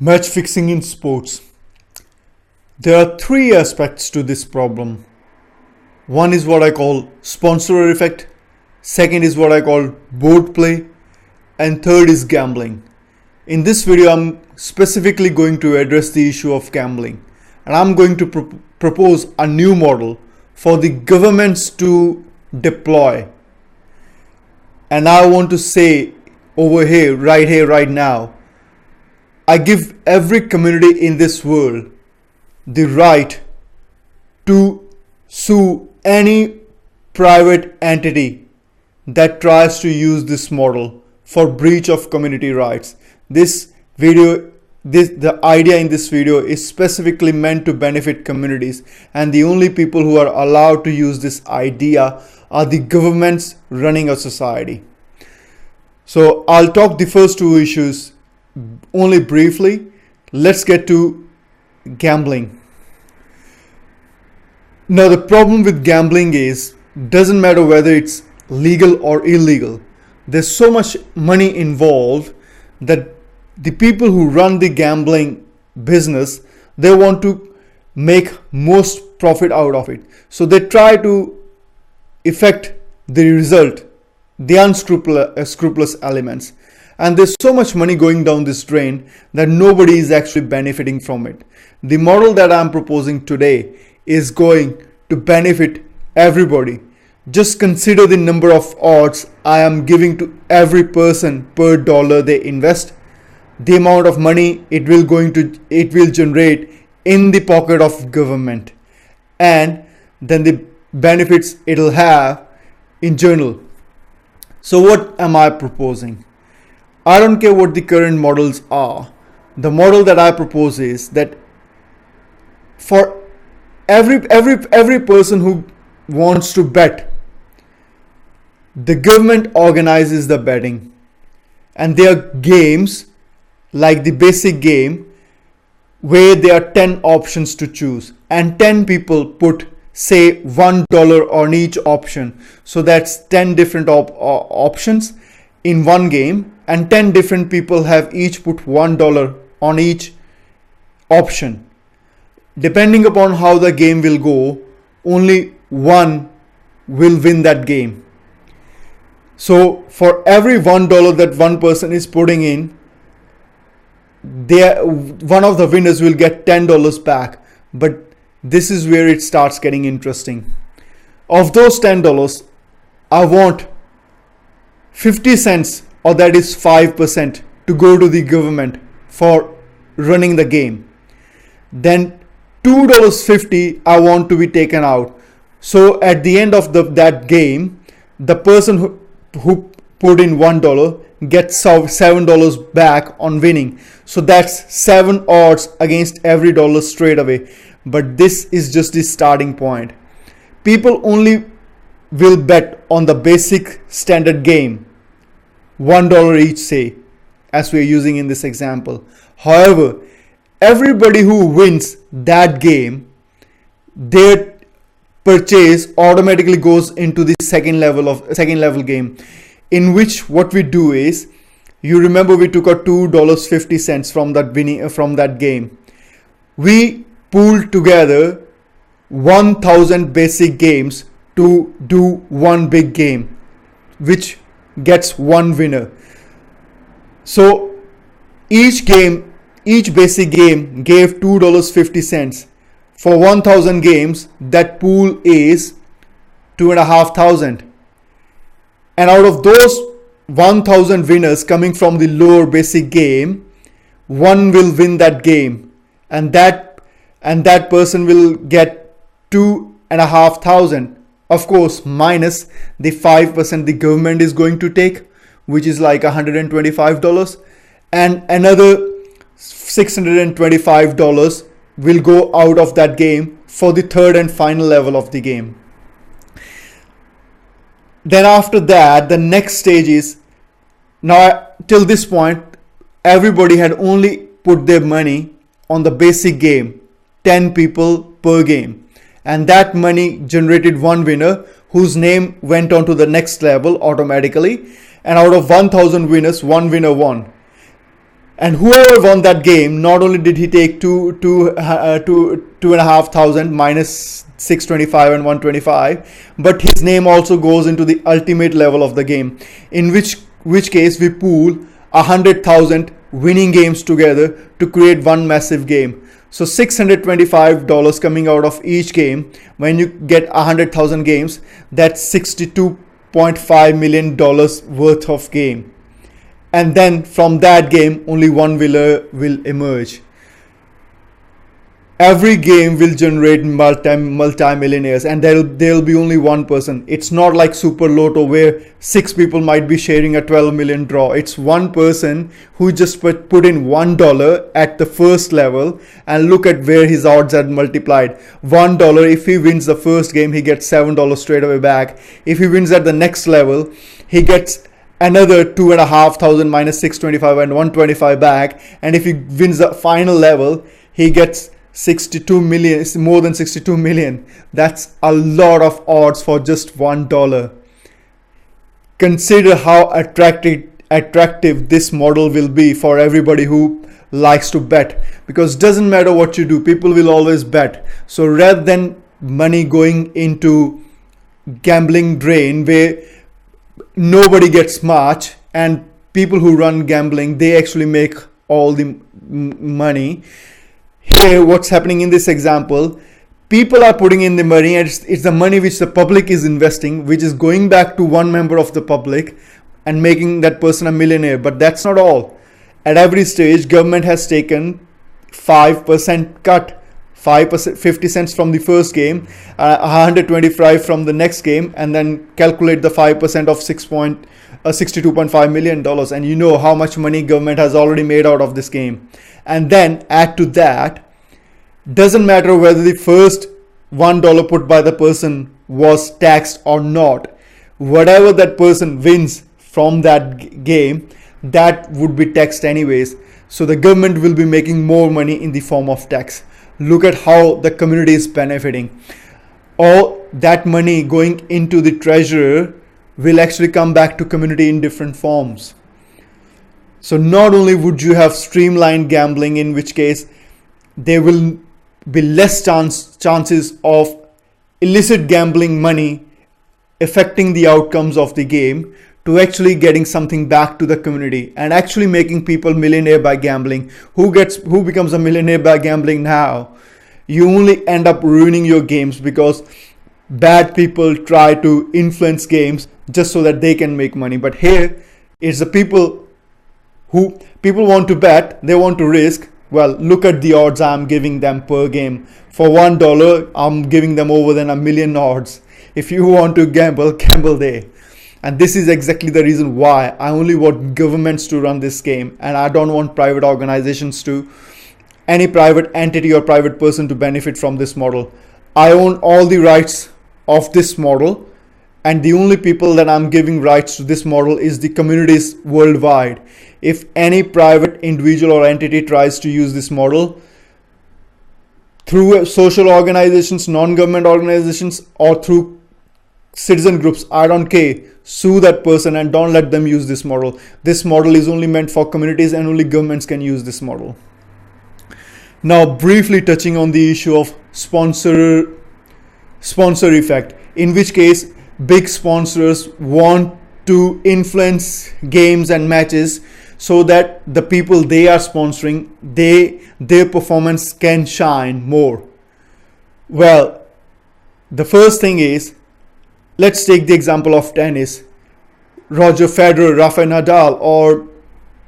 Match fixing in sports. There are three aspects to this problem. One is what I call sponsor effect, second is what I call board play, and third is gambling. In this video, I'm specifically going to address the issue of gambling, and I'm going to propose a new model for the governments to deploy. And I want to say over here, right now, I give every community in this world the right to sue any private entity that tries to use this model for breach of community rights. The idea in this video is specifically meant to benefit communities, and the only people who are allowed to use this idea are the governments running a society. So I'll talk the first two issues only briefly. Let's get to gambling. Now, the problem with gambling is, doesn't matter whether it's legal or illegal, there's so much money involved that the people who run the gambling business, they want to make most profit out of it. So they try to affect the result, the unscrupulous elements. And there's so much money going down this drain that nobody is actually benefiting from it. The model that I'm proposing today is going to benefit everybody. Just consider the number of odds I am giving to every person per dollar they invest, the amount of money it will generate in the pocket of government, and then the benefits it'll have in general. So what am I proposing? I don't care what the current models are. The model that I propose is that for every person who wants to bet, the government organizes the betting, and there are games like the basic game where there are 10 options to choose, and 10 people put say $1 on each option. So that's 10 different options in one game, and 10 different people have each put $1 on each option. Depending upon how the game will go, only one will win that game. So for every $1 that one person is putting in, one of the winners will get $10 back. But this is where it starts getting interesting. Of those $10, I want 50 cents, or that is 5%, to go to the government for running the game. Then $2.50 I want to be taken out. So at the end of that game, the person who put in $1 gets $7 back on winning. So that's 7 odds against every dollar straight away. But this is just the starting point. People only will bet on the basic standard game, $1 each, say, as we are using in this example. However, everybody who wins that game, their purchase automatically goes into the second level game, in which what we do is, you remember we took out $2.50 from that game. We pooled together 1,000 basic games to do one big game, which gets one winner. So each basic game gave $2.50. For 1,000 games, that pool is 2,500. And out of those 1,000 winners coming from the lower basic game, one will win that game, and that person will get 2,500. Of course, minus the 5% the government is going to take, which is like $125, and another $625 will go out of that game for the third and final level of the game. Then after that, the next stage is, now till this point, everybody had only put their money on the basic game, 10 people per game. And that money generated one winner whose name went on to the next level automatically. And out of 1,000 winners, one winner won. And whoever won that game, not only did he take two and a half thousand minus 625 and 125, but his name also goes into the ultimate level of the game, in which case we pool 100,000 winning games together to create one massive game. So $625 coming out of each game. When you get 100,000 games, that's $62.5 million worth of game. And then from that game, only one winner will emerge. Every game will generate multi-millionaires, and there'll be only one person. It's not like Super Lotto where 6 people might be sharing a 12 million draw. It's one person who just put in $1 at the first level, and look at where his odds are multiplied. $1, if he wins the first game, he gets $7 straight away back. If he wins at the next level, he gets another 2,500 minus 625 and 125 back. And if he wins the final level, he gets 62 million, more than 62 million. That's a lot of odds for just $1. Consider how attractive this model will be for everybody who likes to bet, because it doesn't matter what you do, people will always bet. So rather than money going into gambling drain where nobody gets much, and people who run gambling, they actually make all the money. Here, what's happening in this example, people are putting in the money, and it's the money which the public is investing, which is going back to one member of the public and making that person a millionaire. But that's not all. At every stage, government has taken 5% cut, 5%, 50 cents from the first game, 125 from the next game, and then calculate the 5% of $62.5 million, and you know how much money government has already made out of this game. And then add to that, doesn't matter whether the first $1 put by the person was taxed or not, whatever that person wins from that game, that would be taxed anyways. So the government will be making more money in the form of tax. Look at how the community is benefiting. All that money going into the treasurer will actually come back to community in different forms. So not only would you have streamlined gambling, in which case there will be less chances of illicit gambling money affecting the outcomes of the game, to actually getting something back to the community and actually making people millionaire by gambling. Who becomes a millionaire by gambling now? You only end up ruining your games because bad people try to influence games just so that they can make money. But here it's the people want to bet, they want to risk. Well, look at the odds I'm giving them per game. For $1, I'm giving them over than a million odds. If you want to gamble there. And this is exactly the reason why I only want governments to run this game, and I don't want private organizations to, any private entity or private person to benefit from this model. I own all the rights of this model, and the only people that I'm giving rights to this model is the communities worldwide. If any private individual or entity tries to use this model through social organizations, non-government organizations, or through citizen groups, I don't care. Sue that person and don't let them use this model. This model is only meant for communities, and only governments can use this model. Now, briefly touching on the issue of sponsor effect, in which case big sponsors want to influence games and matches so that the people they are sponsoring, their performance can shine more. Well, the first thing is, let's take the example of tennis. Roger Federer, Rafael Nadal, or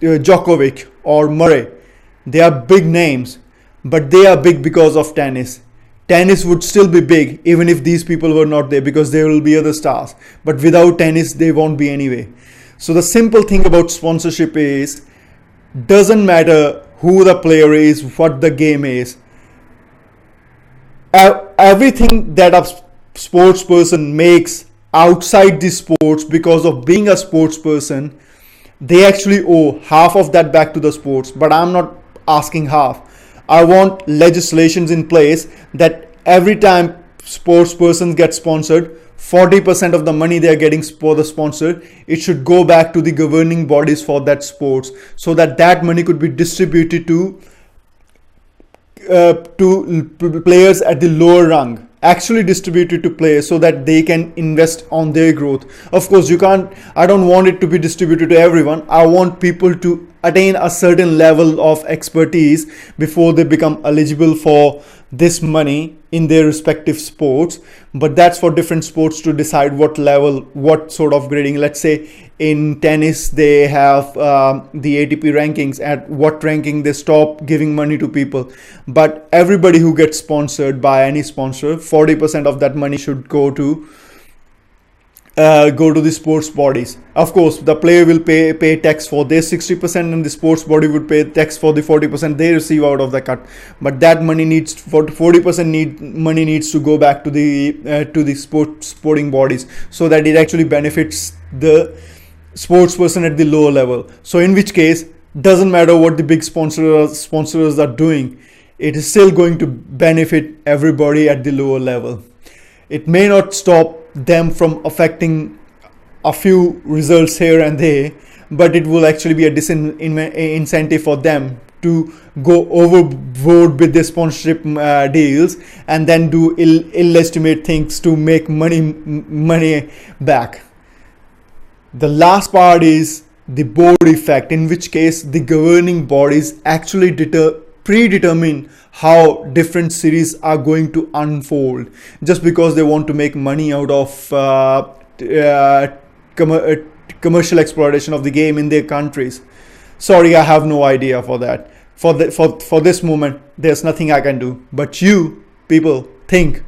Djokovic or Murray. They are big names, but they are big because of tennis. Tennis would still be big even if these people were not there, because there will be other stars. But without tennis, they won't be anyway. So the simple thing about sponsorship is, doesn't matter who the player is, what the game is. Everything that a sports person makes outside the sports because of being a sports person, they actually owe half of that back to the sports. But I'm not asking half. I want legislations in place that every time sports persons get sponsored, 40% of the money they are getting for the sponsor, it should go back to the governing bodies for that sports, so that that money could be distributed to players at the lower rung, actually distributed to players so that they can invest on their growth. Of course, I don't want it to be distributed to everyone. I want people to attain a certain level of expertise before they become eligible for this money in their respective sports. But that's for different sports to decide what level, what sort of grading. Let's say in tennis they have the ATP rankings, at what ranking they stop giving money to people. But everybody who gets sponsored by any sponsor, 40% of that money should go to the sports bodies. Of course, the player will pay tax for their 60%, and the sports body would pay tax for the 40% they receive out of the cut. But that money needs, 40% money needs to go back to the sporting bodies, so that it actually benefits the sports person at the lower level. So in which case, doesn't matter what the big sponsors are doing, it is still going to benefit everybody at the lower level. It may not stop them from affecting a few results here and there, but it will actually be a incentive for them to go overboard with their sponsorship deals, and then do illegitimate things to make money back. The last part is the board effect, in which case the governing bodies actually predetermine how different series are going to unfold, just because they want to make money out of commercial exploitation of the game in their countries. Sorry, I have no idea for that. For this moment, there's nothing I can do. But you people think.